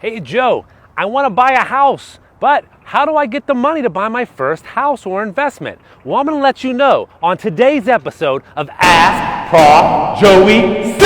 Hey Joe, I want to buy a house, but how do I get the money to buy my first house or investment? Well, I'm going to let you know on today's episode of Ask Prof. Joey C.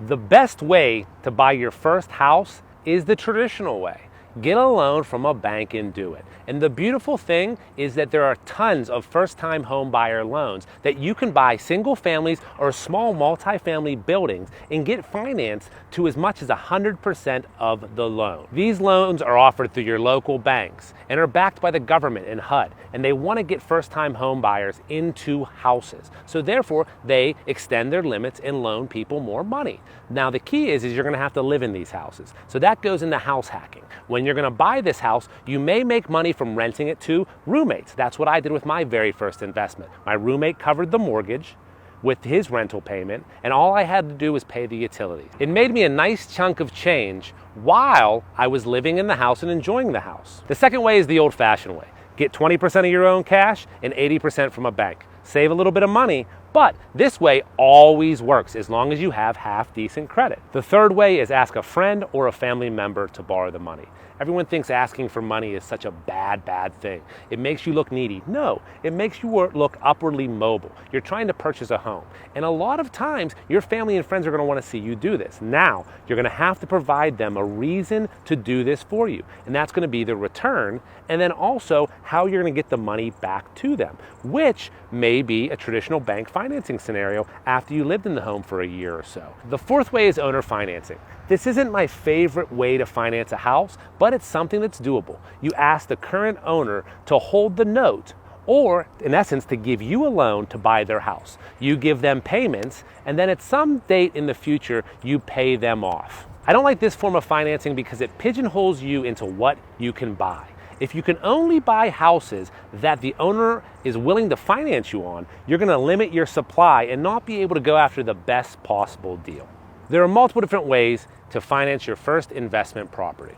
The best way to buy your first house is the traditional way. Get a loan from a bank and do it. And the beautiful thing is that there are tons of first-time home buyer loans that you can buy single families or small multifamily buildings and get financed to as much as 100% of the loan. These loans are offered through your local banks and are backed by the government and HUD, and they want to get first-time home buyers into houses. So therefore, they extend their limits and loan people more money. Now the key is you're going to have to live in these houses. So that goes into house hacking. When you're going to buy this house, you may make money from renting it to roommates. That's what I did with my very first investment. My roommate covered the mortgage with his rental payment, and all I had to do was pay the utilities. It made me a nice chunk of change while I was living in the house and enjoying the house. The second way is the old-fashioned way. Get 20% of your own cash and 80% from a bank. Save a little bit of money, but this way always works as long as you have half-decent credit. The third way is ask a friend or a family member to borrow the money. Everyone thinks asking for money is such a bad thing. It makes you look needy. No, it makes you look upwardly mobile. You're trying to purchase a home. And a lot of times, your family and friends are gonna wanna see you do this. Now, you're gonna have to provide them a reason to do this for you. And that's gonna be the return, and then also how you're gonna get the money back to them, which may be a traditional bank financing scenario after you lived in the home for a year or so. The fourth way is owner financing. This isn't my favorite way to finance a house, but it's something that's doable. You ask the current owner to hold the note, or in essence, to give you a loan to buy their house. You give them payments, and then at some date in the future, you pay them off. I don't like this form of financing because it pigeonholes you into what you can buy. If you can only buy houses that the owner is willing to finance you on, you're gonna limit your supply and not be able to go after the best possible deal. There are multiple different ways to finance your first investment property,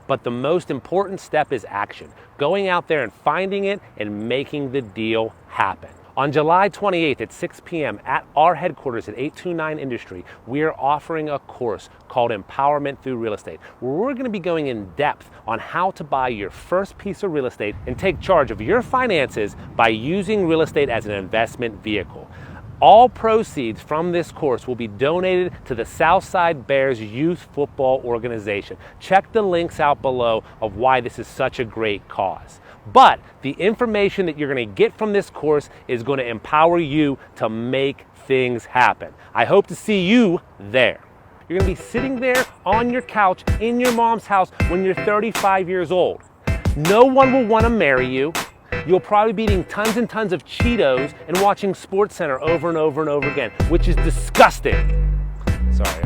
but the most important step is action. Going out there and finding it and making the deal happen. On July 28th at 6 p.m. at our headquarters at 829 Industry, we are offering a course called Empowerment Through Real Estate, where we're going to be going in depth on how to buy your first piece of real estate and take charge of your finances by using real estate as an investment vehicle. All proceeds from this course will be donated to the Southside Bears Youth Football Organization. Check the links out below of why this is such a great cause. But the information that you're going to get from this course is going to empower you to make things happen. I hope to see you there. You're going to be sitting there on your couch in your mom's house when you're 35 years old. No one will want to marry you. You'll probably be eating tons and tons of Cheetos and watching SportsCenter over and over and over again, which is disgusting. Sorry,